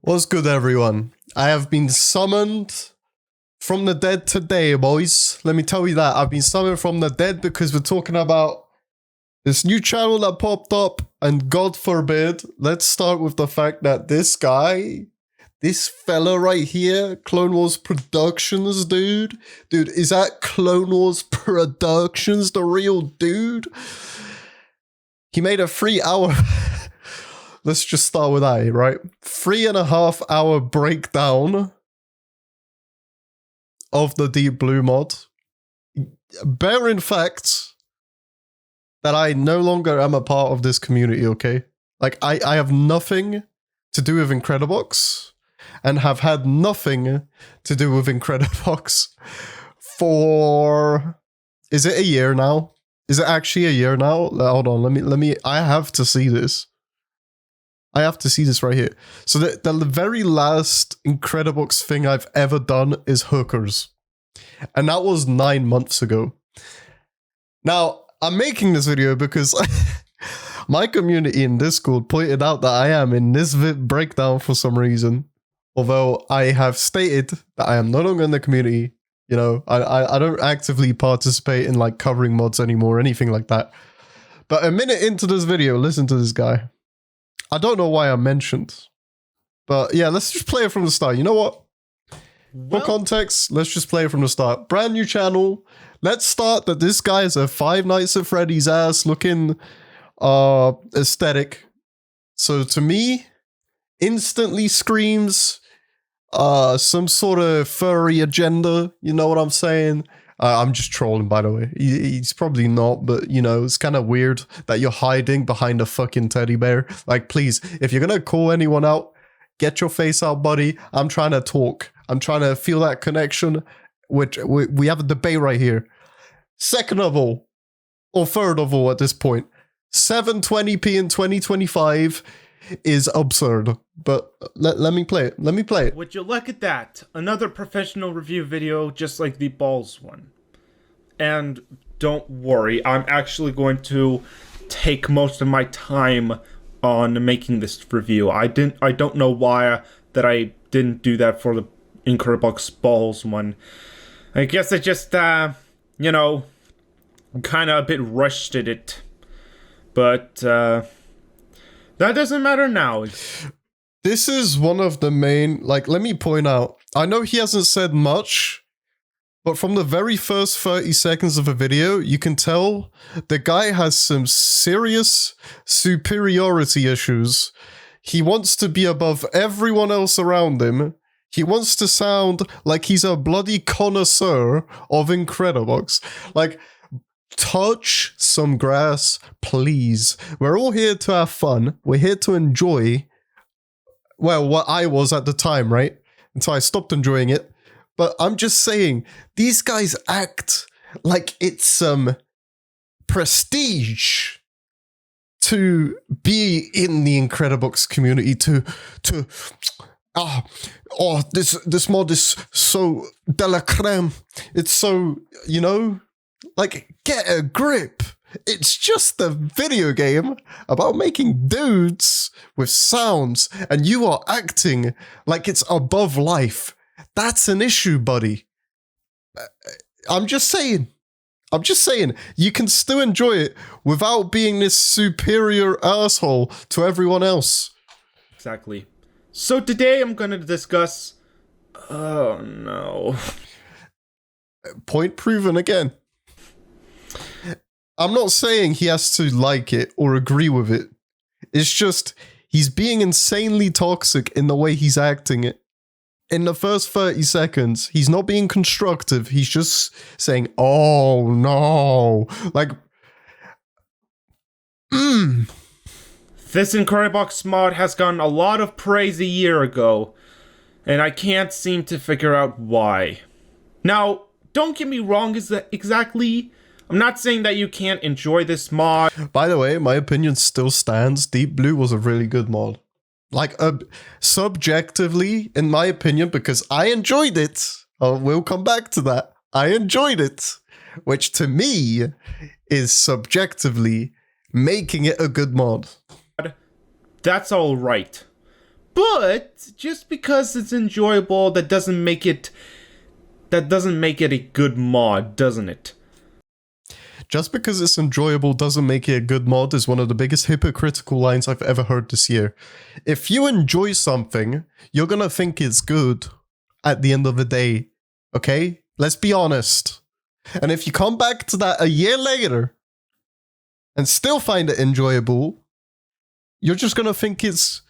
What's good, everyone? I have been summoned from the dead today, boys. Let me tell you that. I've been summoned from the dead because we're talking about this new channel that popped up, and God forbid, let's start with the fact that this guy, this fella right here, Clone Wars Productions, dude, is that Clone Wars Productions, the real dude? He made a 3 hour... Let's just start with that, right? 3.5 hour breakdown of the Deep Blue mod. Bear in fact that I no longer am a part of this community, okay? Like, I have nothing to do with Incredibox and have had nothing to do with Incredibox for... Is it a year now? Is it actually a year now? Hold on, let me, I have to see this. I have to see this right here. So the very last Incredibox thing I've ever done is hookers. And that was 9 months ago. Now, I'm making this video because my community in Discord pointed out that I am in this breakdown for some reason. Although I have stated that I am no longer in the community. You know, I don't actively participate in like covering mods anymore or anything like that. But a minute into this video, listen to this guy. I don't know why I mentioned, but yeah, let's just play it from the start. You know what? For context, let's just play it from the start. Brand new channel. Let's start that this guy is a Five Nights at Freddy's ass looking aesthetic. So to me, instantly screams some sort of furry agenda. You know what I'm saying? I'm just trolling, by the way. He's probably not, but, you know, it's kind of weird that you're hiding behind a fucking teddy bear. Like, please, if you're going to call anyone out, get your face out, buddy. I'm trying to talk. I'm trying to feel that connection, which we have a debate right here. Second of all, or third of all at this point, 720p in 2025 is absurd. But let me play it. Let me play it. Would you look at that? Another professional review video just like the balls one. And don't worry, I'm actually going to take most of my time on making this review. I don't know why that I didn't do that for the Incredibox balls one. I guess I just you know, kind of a bit rushed at it. But that doesn't matter now. This is one of the main, like, let me point out, I know he hasn't said much, but from the very first 30 seconds of a video, you can tell the guy has some serious superiority issues. He wants to be above everyone else around him. He wants to sound like he's a bloody connoisseur of Incredibox. Like, touch some grass, please. We're all here to have fun. We're here to enjoy, well, what I was at the time, right? Until I stopped enjoying it. But I'm just saying, these guys act like it's some prestige to be in the Incredibox community, this mod is so de la creme. It's so, you know, like, get a grip. It's just a video game about making dudes with sounds, and you are acting like it's above life. That's an issue, buddy. I'm just saying. You can still enjoy it without being this superior asshole to everyone else. Exactly. So today I'm going to discuss... Oh, no. Point proven again. I'm not saying he has to like it or agree with it. It's just he's being insanely toxic in the way he's acting it. In the first 30 seconds, he's not being constructive. He's just saying, oh no. Like, This Incredibox mod has gotten a lot of praise a year ago, and I can't seem to figure out why. Now, don't get me wrong, exactly... I'm not saying that you can't enjoy this mod. By the way, my opinion still stands. Deep Blue was a really good mod. Like, subjectively, in my opinion, because I enjoyed it. We'll come back to that. I enjoyed it. Which, to me, is subjectively making it a good mod. That's all right. But just because it's enjoyable, that doesn't make it a good mod, doesn't it? Just because it's enjoyable doesn't make it a good mod is one of the biggest hypocritical lines I've ever heard this year. If you enjoy something, you're gonna think it's good at the end of the day, okay? Let's be honest. And if you come back to that a year later and still find it enjoyable, you're just gonna think it's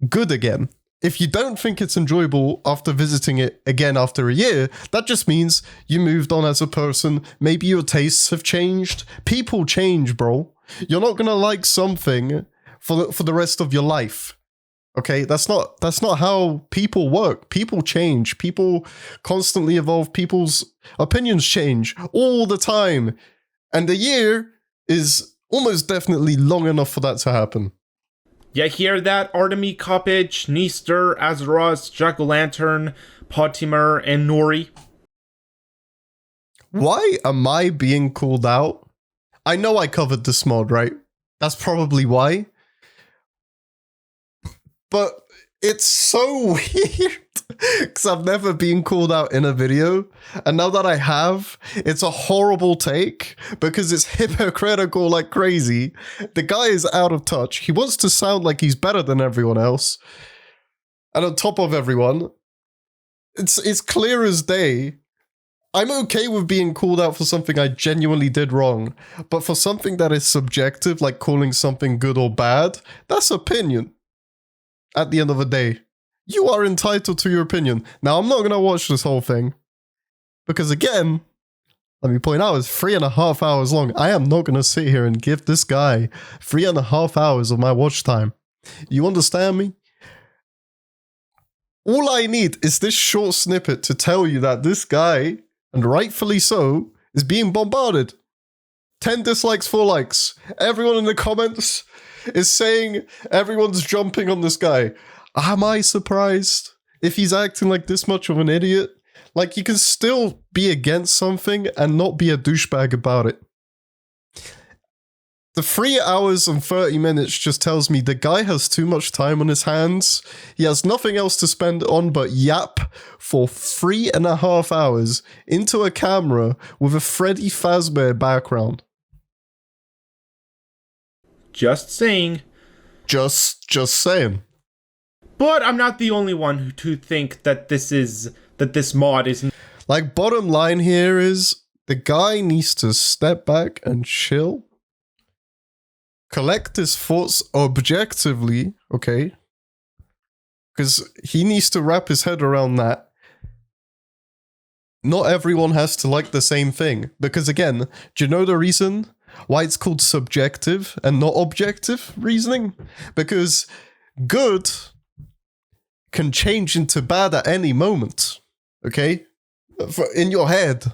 good again. If you don't think it's enjoyable after visiting it again after a year, that just means you moved on as a person. Maybe your tastes have changed. People change, bro. You're not gonna like something for the rest of your life. Okay, that's not how people work. People change. People constantly evolve. People's opinions change all the time. And a year is almost definitely long enough for that to happen. You hear that, Artemy, Coppage, Neaster, Azeroth, Jack-O-Lantern, Potimer, and Nori? Why am I being called out? I know I covered this mod, right? That's probably why. But it's so weird because I've never been called out in a video. And now that I have, it's a horrible take because it's hypocritical like crazy. The guy is out of touch. He wants to sound like he's better than everyone else. And on top of everyone, it's clear as day. I'm okay with being called out for something I genuinely did wrong. But for something that is subjective, like calling something good or bad, that's opinion. At the end of the day, you are entitled to your opinion. Now, I'm not going to watch this whole thing. Because again, let me point out, it's 3.5 hours long. I am not going to sit here and give this guy 3.5 hours of my watch time. You understand me? All I need is this short snippet to tell you that this guy, and rightfully so, is being bombarded. 10 dislikes, 4 likes. Everyone in the comments is saying everyone's jumping on this guy. Am I surprised if he's acting like this much of an idiot? Like, you can still be against something and not be a douchebag about it. The 3 hours and 30 minutes just tells me the guy has too much time on his hands. He has nothing else to spend on but yap for 3.5 hours into a camera with a Freddy Fazbear background. Just saying. Just saying. But I'm not the only one to think that this mod is. Like, bottom line here is the guy needs to step back and chill. Collect his thoughts objectively, okay? Because he needs to wrap his head around that. Not everyone has to like the same thing. Because again, do you know the reason why it's called subjective and not objective reasoning? Because good can change into bad at any moment, okay? In your head.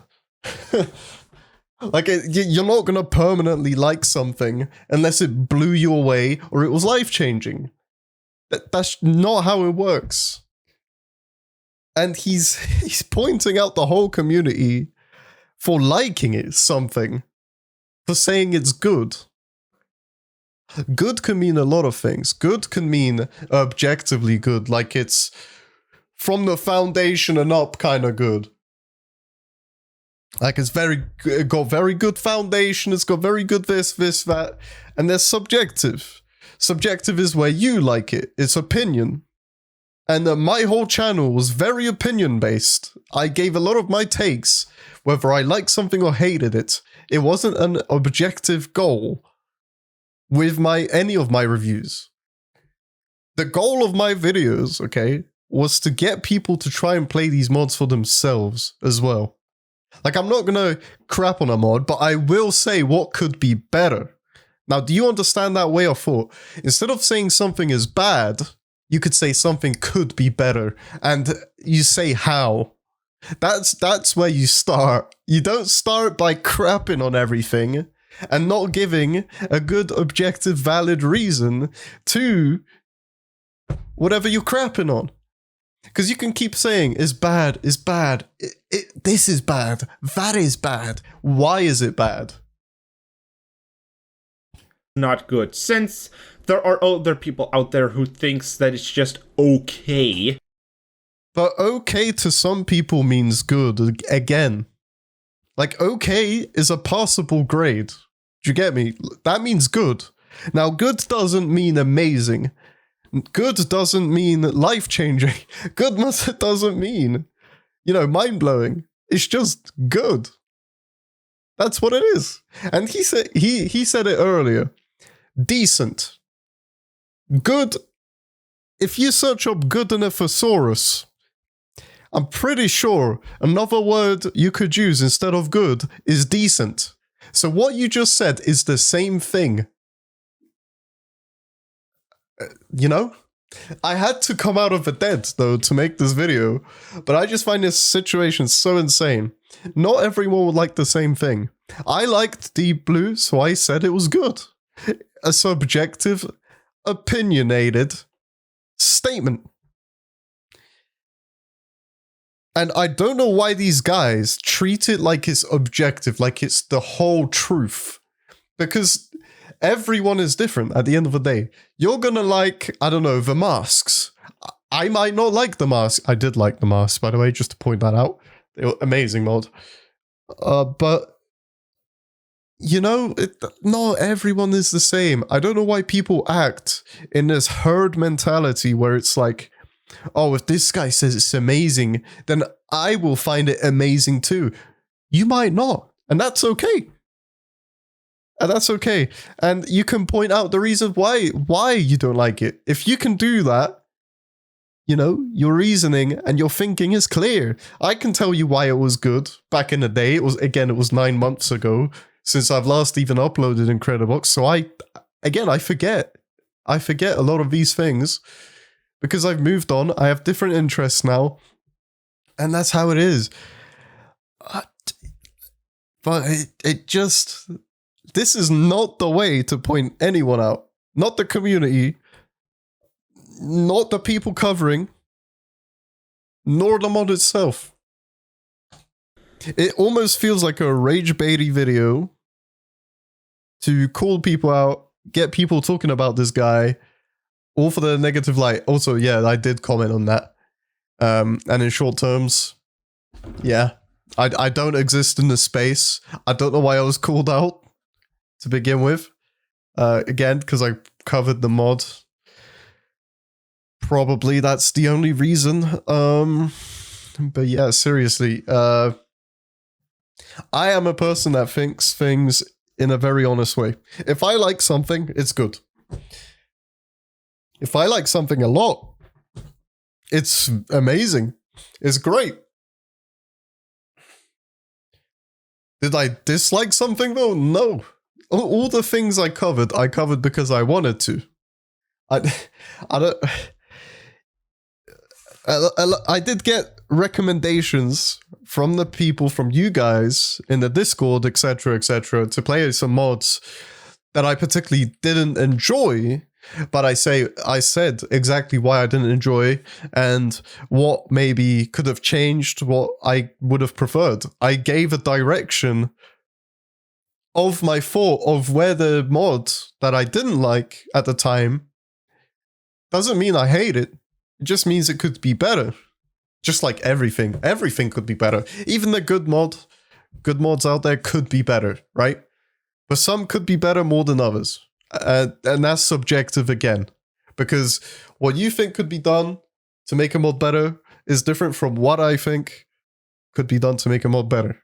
Like, you're not going to permanently like something unless it blew you away or it was life-changing. That's not how it works. And he's pointing out the whole community for liking it, something. For saying it's good. Good can mean a lot of things. Good can mean objectively good, like it's from the foundation and up kind of good. Like, it got very good foundation, it's got very good this, that. And there's subjective. Subjective is where you like it. It's opinion. And my whole channel was very opinion-based. I gave a lot of my takes, whether I liked something or hated it. It wasn't an objective goal with any of my reviews. The goal of my videos, okay, was to get people to try and play these mods for themselves as well. Like, I'm not gonna crap on a mod, but I will say what could be better. Now, do you understand that way of thought? Instead of saying something is bad, you could say something could be better, and you say how. That's where you start. You don't start by crapping on everything and not giving a good, objective, valid reason to whatever you're crapping on. Because you can keep saying, is bad, this is bad, that is bad. Why is it bad? Not good. Since there are other people out there who thinks that it's just okay. But okay to some people means good, again. Like, okay is a passable grade. Do you get me? That means good. Now, good doesn't mean amazing. Good doesn't mean life-changing. Good doesn't mean, mind-blowing. It's just good. That's what it is. And he said it earlier. Decent. Good. If you search up good in a thesaurus, I'm pretty sure another word you could use instead of good is decent. So what you just said is the same thing. I had to come out of the dead, though, to make this video, but I just find this situation so insane. Not everyone would like the same thing. I liked Deep Blue, so I said it was good. A subjective, opinionated statement. And I don't know why these guys treat it like it's objective, like it's the whole truth. Because everyone is different at the end of the day. You're gonna like, I don't know, the masks. I might not like the mask. I did like the masks, by the way, just to point that out. They were amazing mod. But, not everyone is the same. I don't know why people act in this herd mentality where it's like, oh, if this guy says it's amazing, then I will find it amazing too. You might not, and that's okay. And that's okay. And you can point out the reason why you don't like it. If you can do that, your reasoning and your thinking is clear. I can tell you why it was good back in the day. It was 9 months ago since I've last even uploaded Incredibox. So I forget. I forget a lot of these things because I've moved on. I have different interests now. And that's how it is. But it just... This is not the way to point anyone out. Not the community. Not the people covering. Nor the mod itself. It almost feels like a rage baity video to call people out, get people talking about this guy, all for the negative light. Also, yeah, I did comment on that. And in short terms, yeah, I don't exist in this space. I don't know why I was called out to begin with. Again, because I covered the mod. Probably that's the only reason. But yeah, seriously. I am a person that thinks things in a very honest way. If I like something, it's good. If I like something a lot, it's amazing. It's great. Did I dislike something though? No. All the things I covered because I wanted to. I did get recommendations from the people, from you guys in the Discord, etc., to play some mods that I particularly didn't enjoy, but I said exactly why I didn't enjoy and what maybe could have changed, what I would have preferred. I gave a direction of my thought of where the mod that I didn't like at the time. Doesn't mean I hate it. It just means it could be better. Just like everything. Everything could be better. Even the good mods out there could be better, right? But some could be better more than others. And that's subjective again. Because what you think could be done to make a mod better is different from what I think could be done to make a mod better.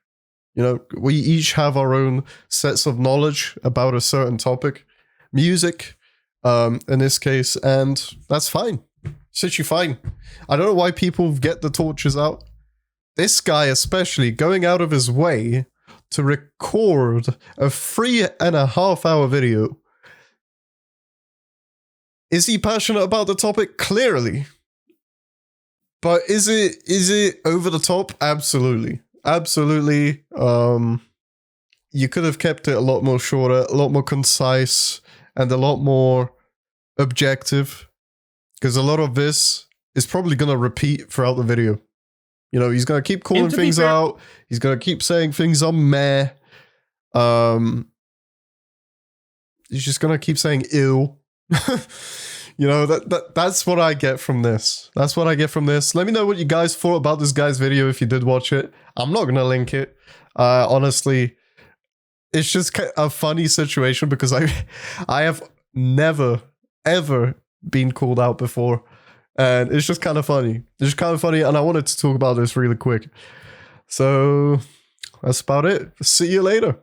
We each have our own sets of knowledge about a certain topic. Music, in this case, and that's fine. Suits you fine. I don't know why people get the torches out. This guy especially going out of his way to record a 3.5-hour video. Is he passionate about the topic? Clearly. But is it over the top? Absolutely. Absolutely. You could have kept it a lot more shorter, a lot more concise, and a lot more objective. Because a lot of this is probably going to repeat throughout the video. He's going to keep calling things out. He's going to keep saying things are meh. He's just going to keep saying ew. You know, that's what I get from this. That's what I get from this. Let me know what you guys thought about this guy's video if you did watch it. I'm not gonna link it. Honestly, it's just a funny situation because I have never ever been called out before, and it's just kind of funny. It's just kind of funny, and I wanted to talk about this really quick. So that's about it. See you later.